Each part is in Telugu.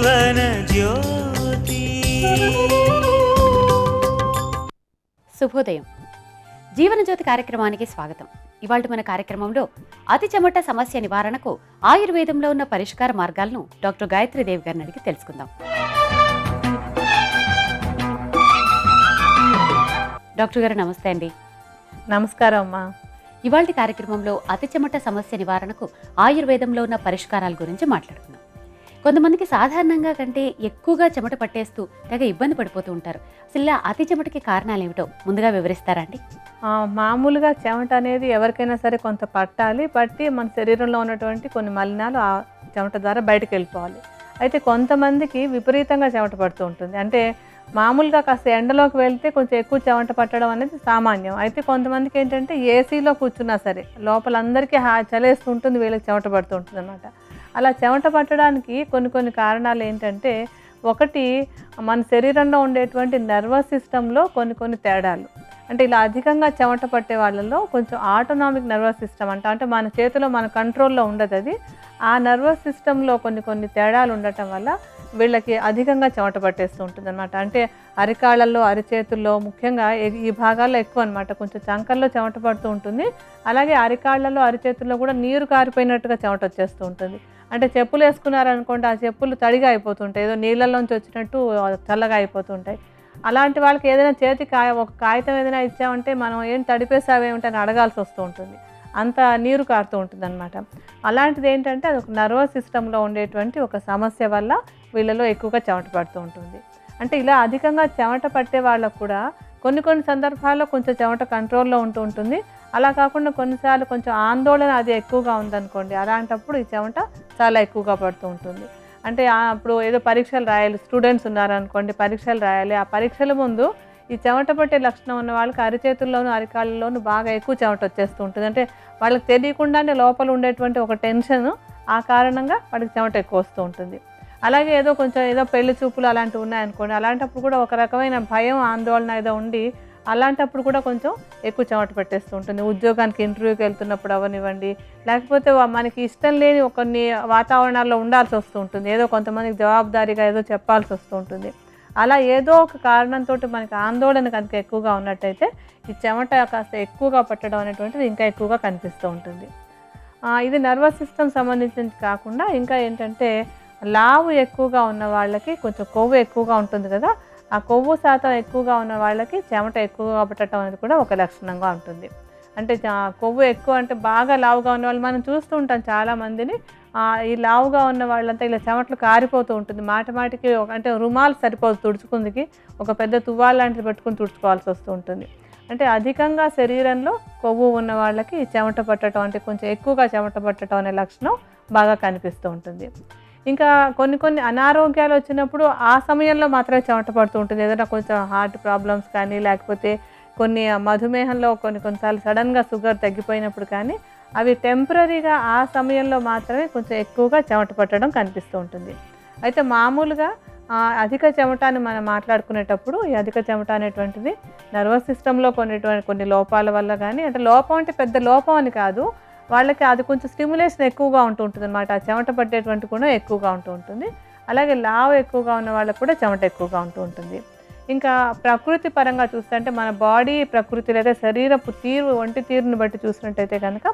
జీవన జ్యోతి. శుభోదయం. జీవనజ్యోతి కార్యక్రమానికి స్వాగతం. ఇవాళ మన కార్యక్రమంలో అతి చెమట సమస్య నివారణకు ఆయుర్వేదంలో ఉన్న పరిష్కార మార్గాలను డాక్టర్ గాయత్రీదేవి గారిని అడిగి తెలుసుకుందాం. డాక్టర్ గారు నమస్తే అండి. నమస్కారం అమ్మా. ఇవాళ కార్యక్రమంలో అతి చెమట సమస్య నివారణకు ఆయుర్వేదంలో ఉన్న పరిష్కారాల గురించి మాట్లాడుకుందాం. కొంతమందికి సాధారణంగా కంటే ఎక్కువగా చెమట పట్టేస్తూ తెగ ఇబ్బంది పడిపోతూ ఉంటారు. అసలు అతి చెమటకి కారణాలు ఏమిటో ముందుగా వివరిస్తారా అండి? మామూలుగా చెమట అనేది ఎవరికైనా సరే కొంత పట్టి మన శరీరంలో ఉన్నటువంటి కొన్ని మలినాలు ఆ చెమట ద్వారా బయటకు వెళ్ళిపోవాలి. అయితే కొంతమందికి విపరీతంగా చెమట పడుతూ ఉంటుంది. అంటే మామూలుగా కాస్త ఎండలోకి వెళ్తే కొంచెం ఎక్కువ చెమట పట్టడం అనేది సామాన్యం. అయితే కొంతమందికి ఏంటంటే ఏసీలో కూర్చున్నా సరే లోపల అందరికీ చలేస్తూ ఉంటుంది, వీళ్ళకి చెమట పడుతూ ఉంటుంది అన్నమాట. అలా చెమట పట్టడానికి కొన్ని కారణాలు ఏంటంటే, ఒకటి మన శరీరంలో ఉండేటువంటి నర్వస్ సిస్టంలో కొన్ని తేడాలు. అంటే ఇలా అధికంగా చెమట పట్టే వాళ్ళలో కొంచెం ఆటోనామిక్ నర్వస్ సిస్టమ్ అంటే మన చేతిలో మన కంట్రోల్లో ఉండదు అది. ఆ నర్వస్ సిస్టంలో కొన్ని తేడాలు ఉండటం వల్ల వీళ్ళకి అధికంగా చెమట పట్టేస్తూ ఉంటుంది అనమాట. అంటే అరికాళ్ళల్లో, అరిచేతుల్లో, ముఖ్యంగా ఈ భాగాల్లో ఎక్కువ అనమాట. కొంచెం చంకల్లో చెమట పడుతూ ఉంటుంది. అలాగే అరికాళ్ళల్లో, అరిచేతుల్లో కూడా నీరు కారిపోయినట్టుగా చెమట వచ్చేస్తూ ఉంటుంది. అంటే చెప్పులు వేసుకున్నారనుకోండి, ఆ చెప్పులు తడిగా అయిపోతుంటాయి, ఏదో నీళ్ళల్లోంచి వచ్చినట్టు చల్లగా అయిపోతుంటాయి. అలాంటి వాళ్ళకి ఏదైనా చేతికి ఒక కాగితం ఏదైనా ఇచ్చామంటే మనం ఏం తడిపేసావేమిటి అని అడగాల్సి వస్తూ ఉంటుంది. అంత నీరు కారుతూ ఉంటుంది అనమాట. అలాంటిది ఏంటంటే అది ఒక నర్వస్ సిస్టంలో ఉండేటువంటి ఒక సమస్య వల్ల వీళ్ళలో ఎక్కువగా చెమట పడుతూ ఉంటుంది. అంటే ఇలా అధికంగా చెమట పట్టే వాళ్ళకు కూడా కొన్ని సందర్భాల్లో కొంచెం చెమట కంట్రోల్లో ఉంటూ ఉంటుంది. అలా కాకుండా కొన్నిసార్లు కొంచెం ఆందోళన అది ఎక్కువగా ఉందనుకోండి, అలాంటప్పుడు ఈ చెమట చాలా ఎక్కువగా పడుతూ ఉంటుంది. అంటే అప్పుడు ఏదో పరీక్షలు రాయాలి, స్టూడెంట్స్ ఉన్నారనుకోండి, పరీక్షలు రాయాలి. ఆ పరీక్షల ముందు ఈ చెమట పట్టే లక్షణం ఉన్న వాళ్ళకి అరిచేతుల్లోనూ, అరికాళ్ళలోనూ బాగా ఎక్కువ చెమట వచ్చేస్తూ ఉంటుంది. అంటే వాళ్ళకి తెలియకుండానే లోపల ఉండేటువంటి ఒక టెన్షన్, ఆ కారణంగా వాళ్ళకి చెమట ఎక్కువ వస్తూ ఉంటుంది. అలాగే ఏదో పెళ్లి చూపులు అలాంటివి ఉన్నాయనుకోండి, అలాంటప్పుడు కూడా ఒక రకమైన భయం, ఆందోళన ఏదో ఉండి అలాంటప్పుడు కూడా కొంచెం ఎక్కువ చెమట పెట్టేస్తూ ఉంటుంది. ఉద్యోగానికి ఇంటర్వ్యూకి వెళ్తున్నప్పుడు అవనివ్వండి, లేకపోతే మనకి ఇష్టం లేని కొన్ని వాతావరణాల్లో ఉండాల్సి వస్తూ ఉంటుంది. ఏదో కొంతమందికి జవాబుదారీగా ఏదో చెప్పాల్సి వస్తూ ఉంటుంది. అలా ఏదో ఒక కారణంతో మనకి ఆందోళన కనుక ఎక్కువగా ఉన్నట్టయితే ఈ చెమట కాస్త ఎక్కువగా పట్టడం అనేటువంటిది ఇంకా ఎక్కువగా కనిపిస్తూ ఉంటుంది. ఇది నర్వస్ సిస్టమ్ సంబంధించింది కాకుండా ఇంకా ఏంటంటే, లావు ఎక్కువగా ఉన్న వాళ్ళకి కొంచెం కొవ్వు ఎక్కువగా ఉంటుంది కదా, ఆ కొవ్వు శాతం ఎక్కువగా ఉన్న వాళ్ళకి చెమట ఎక్కువగా పట్టడం అనేది కూడా ఒక లక్షణంగా ఉంటుంది. అంటే కొవ్వు ఎక్కువ అంటే బాగా లావుగా ఉన్న వాళ్ళు మనం చూస్తూ ఉంటాం చాలామందిని. ఈ లావుగా ఉన్న వాళ్ళంతా ఇలా చెమటలు కారిపోతూ ఉంటుంది. మాటికి అంటే రుమాలు సరిపోదు తుడుచుకుందికి, ఒక పెద్ద తువ్వాలు లాంటిది పెట్టుకుని తుడుచుకోవాల్సి వస్తూ ఉంటుంది. అంటే అధికంగా శరీరంలో కొవ్వు ఉన్న వాళ్ళకి చెమట పట్టడం, అంటే కొంచెం ఎక్కువగా చెమట పట్టడం అనే లక్షణం బాగా కనిపిస్తూ ఉంటుంది. ఇంకా కొన్ని అనారోగ్యాలు వచ్చినప్పుడు ఆ సమయంలో మాత్రమే చెమట పడుతూ ఉంటుంది. ఏదైనా కొంచెం హార్ట్ ప్రాబ్లమ్స్ కానీ, లేకపోతే కొన్ని మధుమేహంలో కొన్నిసార్లు సడన్గా షుగర్ తగ్గిపోయినప్పుడు కానీ, అవి టెంపరీగా ఆ సమయంలో మాత్రమే కొంచెం ఎక్కువగా చెమట పట్టడం కనిపిస్తూ ఉంటుంది. అయితే మామూలుగా అధిక చెమట అని మనం మాట్లాడుకునేటప్పుడు ఈ అధిక చెమట అనేటువంటిది నర్వస్ సిస్టంలో కొన్ని లోపాల వల్ల కానీ, అంటే లోపం అంటే పెద్ద లోపం అని కాదు, వాళ్ళకి అది కొంచెం స్టిమ్యులేషన్ ఎక్కువగా ఉంటూ ఉంటుంది అనమాట. ఆ చెమట పట్టేటువంటి కూడా ఎక్కువగా ఉంటూ ఉంటుంది. అలాగే లావు ఎక్కువగా ఉన్న వాళ్ళకు కూడా చెమట ఎక్కువగా ఉంటూ ఉంటుంది. ఇంకా ప్రకృతి పరంగా చూస్తే, అంటే మన బాడీ ప్రకృతి లేదా శరీరపు ఒంటి తీరుని బట్టి చూసినట్టయితే కనుక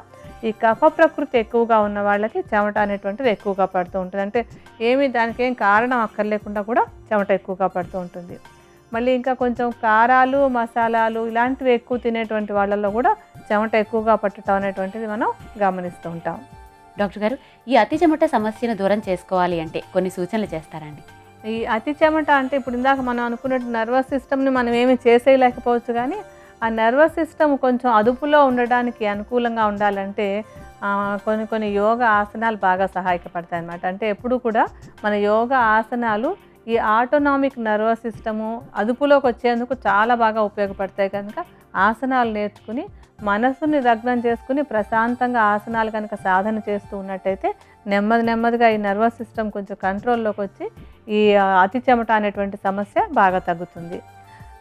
ఈ కఫ ప్రకృతి ఎక్కువగా ఉన్న వాళ్ళకి చెమట అనేటువంటిది ఎక్కువగా పడుతూ ఉంటుంది. అంటే దానికి ఏం కారణం అక్కర్లేకుండా కూడా చెమట ఎక్కువగా పడుతూ ఉంటుంది. మళ్ళీ ఇంకా కొంచెం కారాలు, మసాలాలు ఇలాంటివి ఎక్కువ తినేటువంటి వాళ్ళల్లో కూడా చెమట ఎక్కువగా పట్టడం అనేటువంటిది మనం గమనిస్తూ ఉంటాం. డాక్టర్ గారు, ఈ అతి చెమట సమస్యను దూరం చేసుకోవాలి అంటే కొన్ని సూచనలు చేస్తారండి? ఈ అతి చెమట అంటే ఇప్పుడు ఇందాక మనం అనుకున్నట్టు నర్వస్ సిస్టమ్ని మనం ఏమీ చేసేయలేకపోవచ్చు, కానీ ఆ నర్వస్ సిస్టమ్ కొంచెం అదుపులో ఉండడానికి అనుకూలంగా ఉండాలంటే కొన్ని యోగా ఆసనాలు బాగా సహాయపడతాయి అన్నమాట. అంటే ఎప్పుడు కూడా మన యోగా ఆసనాలు ఈ ఆటోనామిక్ నర్వస్ సిస్టము అదుపులోకి వచ్చేందుకు చాలా బాగా ఉపయోగపడతాయి. కనుక ఆసనాలు నేర్చుకుని మనసుని లగ్నం చేసుకుని ప్రశాంతంగా ఆసనాలు కనుక సాధన చేస్తూ ఉన్నట్టయితే నెమ్మదిగా ఈ నర్వస్ సిస్టమ్ కొంచెం కంట్రోల్లోకి వచ్చి ఈ అతి చెమట అనేటువంటి సమస్య బాగా తగ్గుతుంది.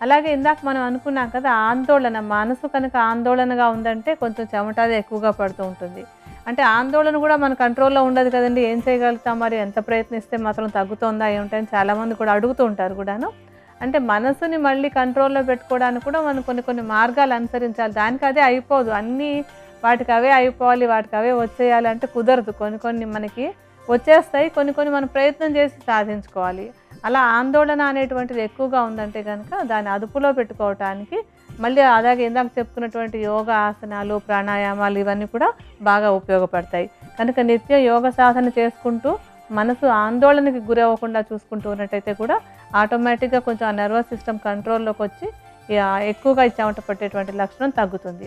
అలాగే ఇందాక మనం అనుకున్నాం కదా, ఆందోళన, మనసు కనుక ఆందోళనగా ఉందంటే కొంచెం చెమట ఎక్కువగా పడుతూ ఉంటుంది. అంటే ఆందోళన కూడా మన కంట్రోల్లో ఉండదు కదండి. ఏం చేయగలుగుతాం మరి, ఎంత ప్రయత్నిస్తే మాత్రం తగ్గుతుందా ఏమిటని చాలామంది కూడా అడుగుతూ ఉంటారు కూడాను. అంటే మనసుని మళ్ళీ కంట్రోల్లో పెట్టుకోవడానికి కూడా మనం కొన్ని కొన్ని మార్గాలు అనుసరించాలి. దానికి అదే అయిపోదు, అన్నీ వాటికి అవే అయిపోవాలి, వాటికి అవే వచ్చేయాలి అంటే కుదరదు. కొన్ని కొన్ని మనకి వచ్చేస్తాయి, కొన్ని కొన్ని మనం ప్రయత్నం చేసి సాధించుకోవాలి. అలా ఆందోళన అనేటువంటిది ఎక్కువగా ఉందంటే కనుక దాన్ని అదుపులో పెట్టుకోవటానికి మళ్ళీ అలాగే ఇందాక చెప్పుకున్నటువంటి యోగా ఆసనాలు, ప్రాణాయామాలు ఇవన్నీ కూడా బాగా ఉపయోగపడతాయి. కనుక నిత్యం యోగ సాధన చేసుకుంటూ మనసు ఆందోళనకి గురి అవ్వకుండా చూసుకుంటూ ఉన్నట్టయితే కూడా ఆటోమేటిక్గా కొంచెం ఆ నర్వస్ సిస్టమ్ కంట్రోల్లోకి వచ్చి ఎక్కువగా చెమట పట్టేటువంటి లక్షణం తగ్గుతుంది.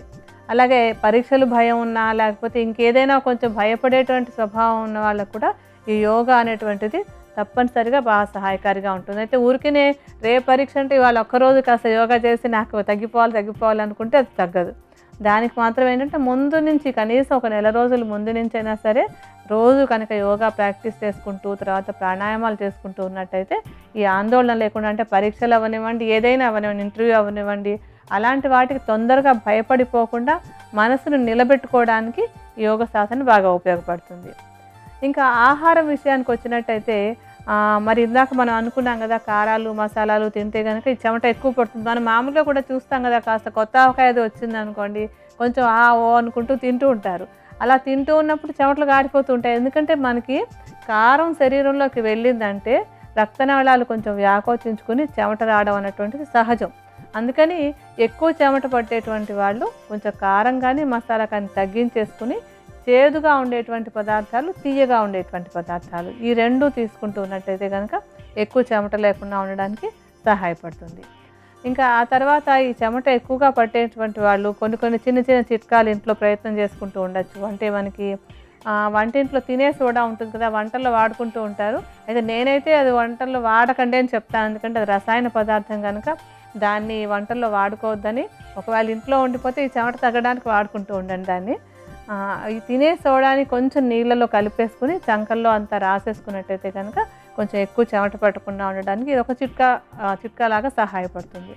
అలాగే పరీక్షలు భయం ఉన్నా లేకపోతే ఇంకేదైనా కొంచెం భయపడేటువంటి స్వభావం ఉన్న వాళ్ళకు కూడా ఈ యోగా అనేటువంటిది తప్పనిసరిగా బాగా సహాయకారిగా ఉంటుంది. అయితే ఊరికినే పరీక్ష అంటే ఇవాళ ఒక్కరోజు కాస్త యోగా చేసి నాకు తగ్గిపోవాలి అనుకుంటే అది తగ్గదు. దానికి మాత్రం ఏంటంటే ముందు నుంచి కనీసం ఒక నెల రోజులు ముందు నుంచి అయినా సరే రోజు కనుక యోగా ప్రాక్టీస్ చేసుకుంటూ తర్వాత ప్రాణాయామాలు చేసుకుంటూ ఉన్నట్టయితే ఈ ఆందోళన లేకుండా, అంటే పరీక్షలు అవనివ్వండి, ఏదైనా అవనివ్వండి, ఇంటర్వ్యూ అవనివ్వండి, అలాంటి వాటికి తొందరగా భయపడిపోకుండా మనసును నిలబెట్టుకోవడానికి యోగ సాధన బాగా ఉపయోగపడుతుంది. ఇంకా ఆహారం విషయానికి వచ్చినట్టయితే మరి ఇందాక మనం అనుకున్నాం కదా, కారాలు మసాలాలు తింటే కనుక ఈ చెమట ఎక్కువ పడుతుంది. మనం మామూలుగా కూడా చూస్తాం కదా, కాస్త కొత్త ఆవకాయ అది వచ్చింది అనుకోండి, కొంచెం ఓ అనుకుంటూ తింటూ ఉంటారు. అలా తింటూ ఉన్నప్పుడు చెమటలు గారిపోతూ ఉంటాయి. ఎందుకంటే మనకి కారం శరీరంలోకి వెళ్ళిందంటే రక్తనాళాలు కొంచెం వ్యాకోచించుకుని చెమట రావడం అనేటువంటిది సహజం. అందుకని ఎక్కువ చెమట పట్టేటువంటి వాళ్ళు కొంచెం కారం కానీ మసాలా కానీ తగ్గించేసుకుని చేదుగా ఉండేటువంటి పదార్థాలు, తీయగా ఉండేటువంటి పదార్థాలు ఈ రెండు తీసుకుంటూ ఉన్నట్టయితే కనుక ఎక్కువ చెమట లేకుండా ఉండడానికి సహాయపడుతుంది. ఇంకా ఆ తర్వాత ఈ చెమట ఎక్కువగా పట్టేటువంటి వాళ్ళు కొన్ని చిన్న చిన్న చిట్కాలు ఇంట్లో ప్రయత్నం చేసుకుంటూ ఉండొచ్చు. అంటే మనకి వంటింట్లో తినే సోడా ఉంటుంది కదా, వంటల్లో వాడుకుంటూ ఉంటారు. అయితే నేనైతే అది వంటల్లో వాడకండి అని చెప్తాను, ఎందుకంటే అది రసాయన పదార్థం కనుక దాన్ని వంటల్లో వాడుకోవద్దని. ఒకవేళ ఇంట్లో ఉండిపోతే ఈ చెమట తగ్గడానికి వాడుకుంటూ ఉండండి దాన్ని. ఈ తినే సోడాని కొంచెం నీళ్ళలో కలిపేసుకుని చంకల్లో అంతా రాసేసుకున్నట్టయితే కనుక కొంచెం ఎక్కువ చెమట పట్టకుండా ఉండడానికి ఇది ఒక చిట్కాలాగా సహాయపడుతుంది.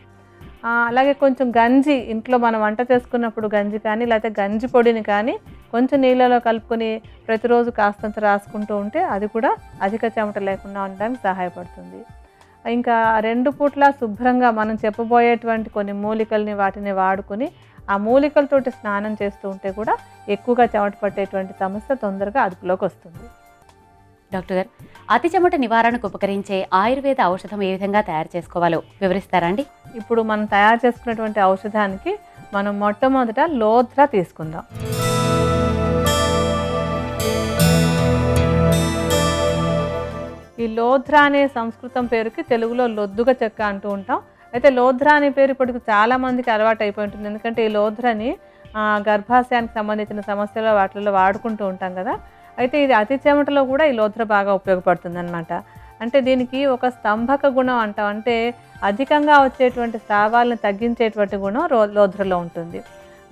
అలాగే కొంచెం గంజి ఇంట్లో మనం వంట చేసుకున్నప్పుడు గంజి కానీ లేకపోతే గంజి పొడిని కానీ కొంచెం నీళ్ళలో కలుపుకొని ప్రతిరోజు కాస్తంత రాసుకుంటూ ఉంటే అది కూడా అధిక చెమట లేకుండా ఉండడానికి సహాయపడుతుంది. ఇంకా 2 పూట్ల శుభ్రంగా మనం చెప్పబోయేటువంటి కొన్ని మూలికల్ని వాటిని వాడుకొని ఆ మూలికలతోటి స్నానం చేస్తూ ఉంటే కూడా ఎక్కువగా చెమట పట్టేటువంటి సమస్య తొందరగా అదుపులోకి వస్తుంది. డాక్టర్ గారు, అతి చెమట నివారణకు ఉపకరించే ఆయుర్వేద ఔషధం ఏ విధంగా తయారు చేసుకోవాలో వివరిస్తారా అండి? ఇప్పుడు మనం తయారు చేసుకున్నటువంటి ఔషధానికి మనం మొట్టమొదట లోధ్ర తీసుకుందాం. ఈ లోధ్ర అనే సంస్కృతం పేరుకి తెలుగులో లొద్దుగ చెక్క అంటూ ఉంటాం. అయితే లోధ్ర అనే పేరు ఇప్పటికి చాలామందికి అలవాటు అయిపోయి ఉంటుంది. ఎందుకంటే ఈ లోధ్రని గర్భాశయానికి సంబంధించిన సమస్యలు వాటిల్లో వాడుకుంటూ ఉంటాం కదా. అయితే ఇది అతి చెమటలో కూడా ఈ లోధ్ర బాగా ఉపయోగపడుతుంది అనమాట. అంటే దీనికి ఒక స్తంభక గుణం అంటాం, అంటే అధికంగా వచ్చేటువంటి స్రావాలను తగ్గించేటువంటి గుణం లోధ్రలో ఉంటుంది.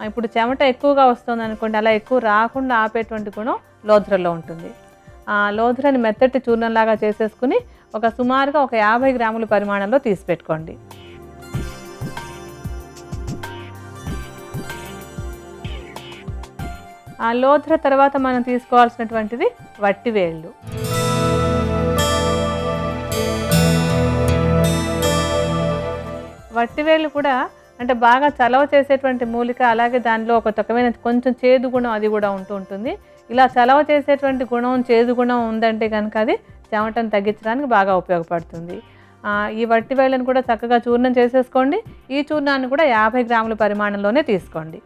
ఇప్పుడు చెమట ఎక్కువగా వస్తుంది అనుకోండి, అలా ఎక్కువ రాకుండా ఆపేటువంటి గుణం లోధ్రలో ఉంటుంది. లోధ్రని మెత్తటి చూర్ణంలాగా చేసేసుకుని సుమారుగా 50 గ్రాముల పరిమాణంలో తీసి పెట్టుకోండి. ఆ లోధ్ర తర్వాత మనం తీసుకోవాల్సినటువంటిది వట్టివేళ్ళు. వట్టివేళ్ళు కూడా అంటే బాగా చలవ చేసేటువంటి మూలిక, అలాగే దానిలో ఒక రకమైన కొంచెం చేదు గుణం అది కూడా ఉంటుంది. ఇలా చలవ చేసేటువంటి గుణం, చేదు గుణం ఉందంటే కనుక అది చెమటను తగ్గించడానికి బాగా ఉపయోగపడుతుంది. ఈ వట్టివేళ్ళను కూడా చక్కగా చూర్ణం చేసేసుకోండి. ఈ చూర్ణాన్ని కూడా 50 గ్రాముల పరిమాణంలోనే తీసుకోండి.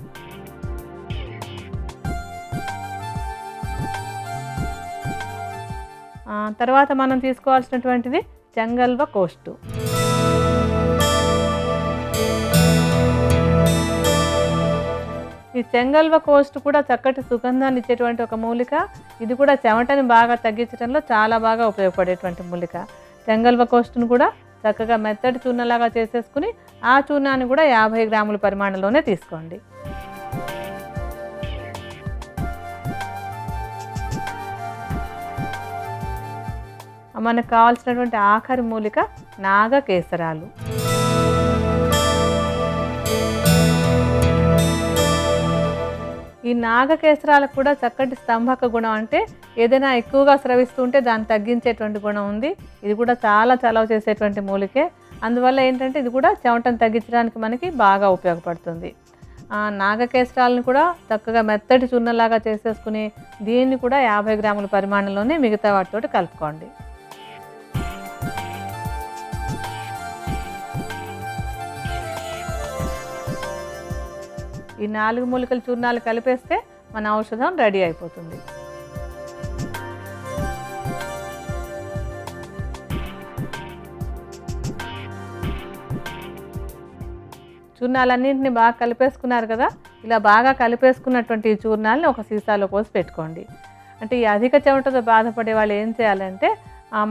తర్వాత మనం తీసుకోవాల్సినటువంటిది చెంగల్వ కోష్టు. ఈ చెంగల్వ కోస్ట్ కూడా చక్కటి సుగంధాన్ని ఇచ్చేటువంటి ఒక మూలిక. ఇది కూడా చెమటని బాగా తగ్గించడంలో చాలా బాగా ఉపయోగపడేటువంటి మూలిక. చెంగల్వ కోస్టును కూడా చక్కగా మెత్తటి చూర్ణలాగా చేసేసుకుని ఆ చూర్ణాన్ని కూడా 50 గ్రాముల పరిమాణంలోనే తీసుకోండి. మనకు కావాల్సినటువంటి ఆఖరి మూలిక నాగకేసరాలు. ఈ ఈ నాగకేసరాలకు కూడా చక్కటి స్తంభక గుణం, అంటే ఏదైనా ఎక్కువగా స్రవిస్తుంటే దాన్ని తగ్గించేటువంటి గుణం ఉంది. ఇది కూడా చాలా చలవ చేసేటువంటి మూలికే. అందువల్ల ఏంటంటే ఇది కూడా చెమటను తగ్గించడానికి మనకి బాగా ఉపయోగపడుతుంది. నాగకేసరాలను కూడా చక్కగా మెత్తటి చూర్ణంలాగా చేసేసుకుని దీన్ని కూడా 50 గ్రాముల పరిమాణంలోనే మిగతా వాటితోటి కలుపుకోండి. ఈ 4 మూలికల చూర్ణాలు కలిపేస్తే మన ఔషధం రెడీ అయిపోతుంది. చూర్ణాలన్నింటినీ బాగా కలిపేసుకున్నారు కదా. ఇలా బాగా కలిపేసుకున్నటువంటి ఈ చూర్ణాలని ఒక సీసాలో పోసి పెట్టుకోండి. అంటే ఈ అధిక చెమటతో బాధపడే వాళ్ళు ఏం చేయాలంటే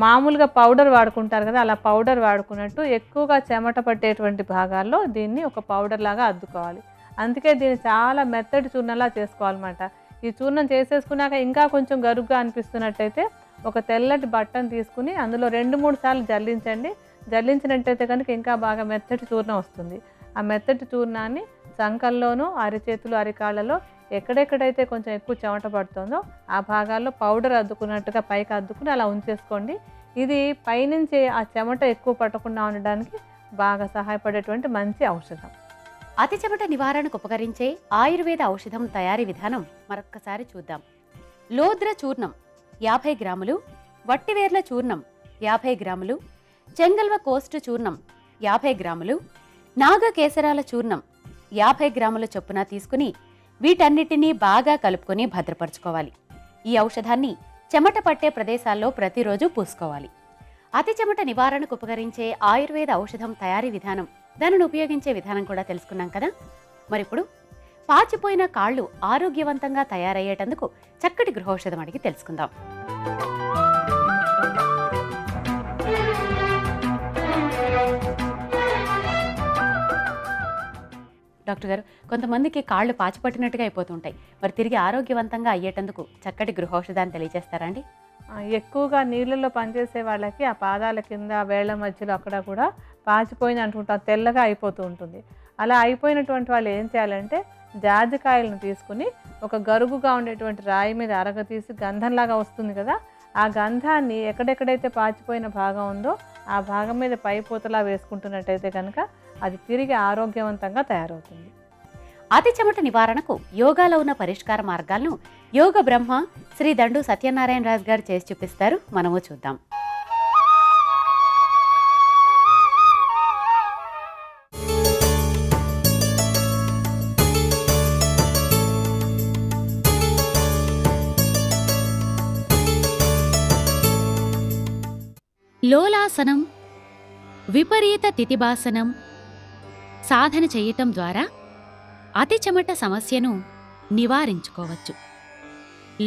మామూలుగా పౌడర్ వాడుకుంటారు కదా, అలా పౌడర్ వాడుకున్నట్టు ఎక్కువగా చెమట పట్టేటువంటి భాగాల్లో దీన్ని ఒక పౌడర్ లాగా అద్దుకోవాలి. అందుకే దీన్ని చాలా మెత్తటి చూర్ణంలా చేసుకోవాలన్నమాట. ఈ చూర్ణం చేసేసుకున్నాక ఇంకా కొంచెం గరుగ్గా అనిపిస్తున్నట్టయితే ఒక తెల్లటి బట్టను తీసుకుని అందులో 2-3 సార్లు జల్లించండి. జల్లించినట్టయితే కనుక ఇంకా బాగా మెత్తటి చూర్ణం వస్తుంది. ఆ మెత్తటి చూర్ణాన్ని సంకల్లోనూ, అరిచేతులు, అరికాళ్ళలో ఎక్కడెక్కడైతే కొంచెం ఎక్కువ చెమట పడుతుందో ఆ భాగాల్లో పౌడర్ అద్దుకున్నట్టుగా పైకి అద్దుకుని అలా ఉంచేసుకోండి. ఇది పైనుంచి ఆ చెమట ఎక్కువ పట్టకుండా ఉండడానికి బాగా సహాయపడేటువంటి మంచి ఔషధం. అతి చెమట నివారణకు ఉపకరించే ఆయుర్వేద ఔషధం తయారీ విధానం మరొక్కసారి చూద్దాం. లోద్ర చూర్ణం 50 గ్రాములు, వట్టివేర్ల చూర్ణం 50 గ్రాములు, చెంగల్వ కోస్టు చూర్ణం 50 గ్రాములు, నాగకేసరాల చూర్ణం 50 గ్రాముల చొప్పున తీసుకుని వీటన్నిటినీ బాగా కలుపుకొని భద్రపరచుకోవాలి. ఈ ఔషధాన్ని చెమట పట్టే ప్రదేశాల్లో ప్రతిరోజు పూసుకోవాలి. అతి చెమట నివారణకు ఉపకరించే ఆయుర్వేద ఔషధం తయారీ విధానం, దానిని ఉపయోగించే విధానం కూడా తెలుసుకున్నాం కదా. మరిప్పుడు పాచిపోయిన కాళ్ళు ఆరోగ్యవంతంగా తయారయ్యేటందుకు చక్కటి గృహౌషధం అడిగి తెలుసుకుందాం. డాక్టర్ గారు, కొంతమందికి కాళ్ళు పాచిపట్టినట్టుగా అయిపోతుంటాయి. మరి తిరిగి ఆరోగ్యవంతంగా అయ్యేటందుకు చక్కటి గృహౌషధాన్ని తెలియజేస్తారా అండి? ఎక్కువగా నీళ్ళల్లో పనిచేసే వాళ్ళకి ఆ పాదాల కింద, వేళ్ల మధ్యలో అక్కడ కూడా పాచిపోయింది అంటుంటారు, తెల్లగా అయిపోతూ ఉంటుంది. అలా అయిపోయినటువంటి వాళ్ళు ఏం చేయాలంటే జాజికాయలను తీసుకుని ఒక గరుగుగా ఉండేటువంటి రాయి మీద అరగతీసి గంధంలాగా వస్తుంది కదా, ఆ గంధాన్ని ఎక్కడెక్కడైతే పాచిపోయిన భాగం ఉందో ఆ భాగం మీద పైపోతలా వేసుకుంటున్నట్టయితే కనుక అది తిరిగి ఆరోగ్యవంతంగా తయారవుతుంది. అతి చెమట నివారణకు యోగాలో ఉన్న పరిష్కార మార్గాలను యోగ బ్రహ్మ శ్రీ దండు సత్యనారాయణ రాజు గారు చేసి చూపిస్తారు. మనము చూద్దాం. లోలాసనం, విపరీత తితిబాసనం సాధన చేయటం ద్వారా అతి చెమట సమస్యను నివారించుకోవచ్చు.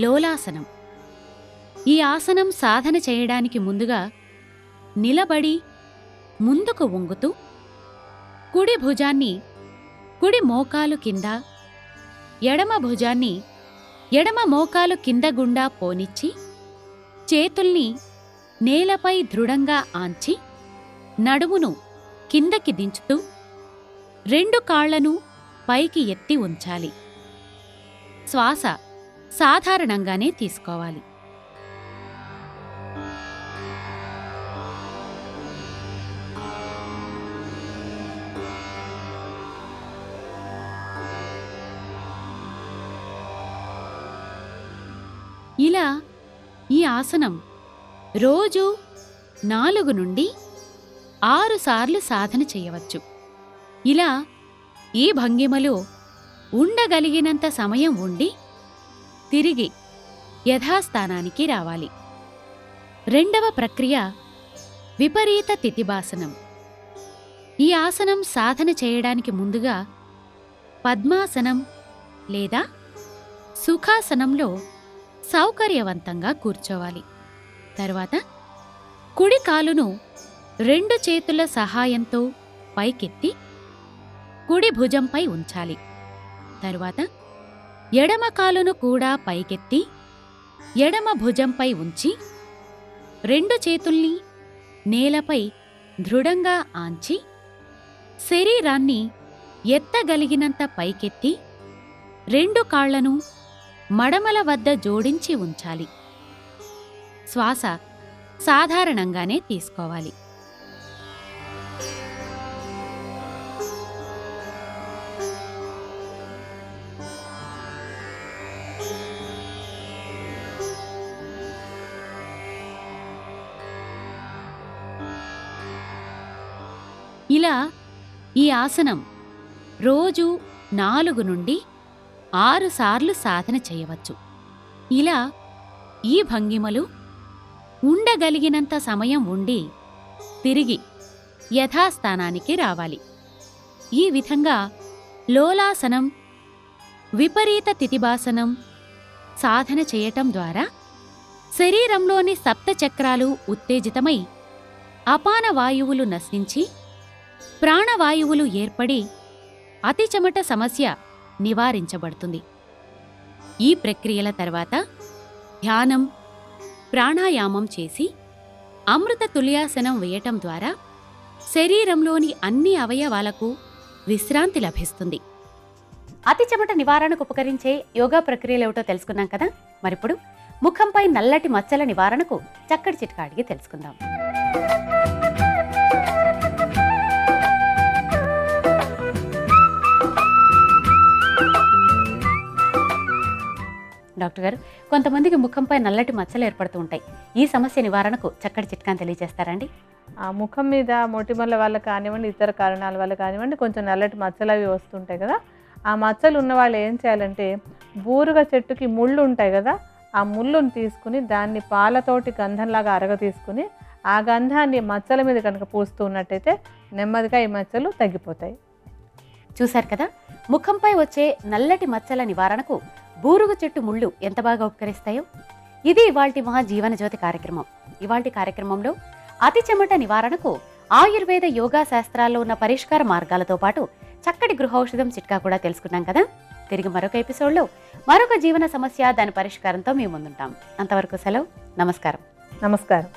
లోలాసనం, ఈ ఆసనం సాధన చేయడానికి ముందుగా నిలబడి ముందుకు వంగుతూ కుడి భుజాన్ని కుడి మోకాలు కింద, ఎడమ భుజాన్ని ఎడమ మోకాలు కింద గుండా పోనిచ్చి చేతుల్ని నేలపై దృఢంగా ఆంచి నడుమును కిందకి దించుతూ 2 కాళ్లను పైకి ఎత్తి ఉంచాలి. శ్వాస సాధారణంగానే తీసుకోవాలి. ఇలా ఈ ఆసనం రోజు 4 నుండి 6 సార్లు సాధన చేయవచ్చు. ఇలా ఈ భంగిమలో ఉండగలిగినంత సమయం ఉండి తిరిగి యథాస్థానానికి రావాలి. రెండవ ప్రక్రియ విపరీత తితిబాసనం. ఈ ఆసనం సాధన చేయడానికి ముందుగా పద్మాసనం లేదా సుఖాసనంలో సౌకర్యవంతంగా కూర్చోవాలి. తర్వాత కుడి కాలును 2 చేతుల సహాయంతో పైకెత్తి కుడి భుజంపై ఉంచాలి. తరువాత ఎడమ కాలును కూడా పైకెత్తి ఎడమ భుజంపై ఉంచి 2 చేతుల్ని నేలపై దృఢంగా ఆంచి శరీరాన్ని ఎత్తగలిగినంత పైకెత్తి 2 కాళ్లను మడమల వద్ద జోడించి ఉంచాలి. శ్వాస సాధారణంగానే తీసుకోవాలి. ఇలా ఈ ఆసనం రోజు 4 నుండి 6 సార్లు సాధన చేయవచ్చు. ఇలా ఈ భంగిమలు ఉండగలిగినంత సమయం ఉండి తిరిగి యథాస్థానానికి రావాలి. ఈ విధంగా లోలాసనం, విపరీత తితిబాసనం సాధన చేయటం ద్వారా శరీరంలోని సప్తచక్రాలు ఉత్తేజితమై అపాన వాయువులు నశించి ప్రాణవాయువులు ఏర్పడి అతి చెమట సమస్య నివారించబడుతుంది. ఈ ప్రక్రియల తర్వాత ధ్యానం, ప్రాణాయామం చేసి అమృత తుల్యాసనం వేయటం ద్వారా శరీరంలోని అన్ని అవయవాలకు విశ్రాంతి లభిస్తుంది. అతి చెమట నివారణకు ఉపకరించే యోగా ప్రక్రియలేమిటో తెలుసుకున్నాం కదా. మరిప్పుడు ముఖంపై నల్లటి మచ్చల నివారణకు చక్కటి చిట్కా అడిగి తెలుసుకుందాం. డాక్టర్ గారు, కొంతమందికి ముఖంపై నల్లటి మచ్చలు ఏర్పడుతూ ఉంటాయి. ఈ సమస్య నివారణకు చక్కటి చిట్కాను తెలియజేస్తారండి? ఆ ముఖం మీద మొటిమల వల్ల కానివ్వండి, ఇతర కారణాల వల్ల కానివ్వండి, కొంచెం నల్లటి మచ్చలు అవి వస్తుంటాయి కదా. ఆ మచ్చలు ఉన్న వాళ్ళు ఏం చేయాలంటే, బూరుగ చెట్టుకి ముళ్ళు ఉంటాయి కదా, ఆ ముళ్ళును తీసుకుని దాన్ని పాలతోటి గంధంలాగా అరగ తీసుకుని ఆ గంధాన్ని మచ్చల మీద కనుక పూస్తూ ఉన్నట్టయితే నెమ్మదిగా ఈ మచ్చలు తగ్గిపోతాయి. చూశారు కదా, ముఖంపై వచ్చే నల్లటి మచ్చల నివారణకు బూరుగు చెట్టు ముళ్ళు ఎంత బాగా ఉపకరిస్తాయో. ఇది ఇవాల్టి మహా జీవన జ్యోతి కార్యక్రమం. ఇవాల్టి కార్యక్రమంలో అతి చెమట నివారణకు ఆయుర్వేద యోగా శాస్త్రాల్లో ఉన్న పరిష్కార మార్గాలతో పాటు చక్కటి గృహౌషధం చిట్కా కూడా తెలుసుకున్నాం కదా. తిరిగి మరొక ఎపిసోడ్లో మరొక జీవన సమస్య, దాని పరిష్కారంతో మేము ముందుంటాం. అంతవరకు సెలవు. నమస్కారం. నమస్కారం.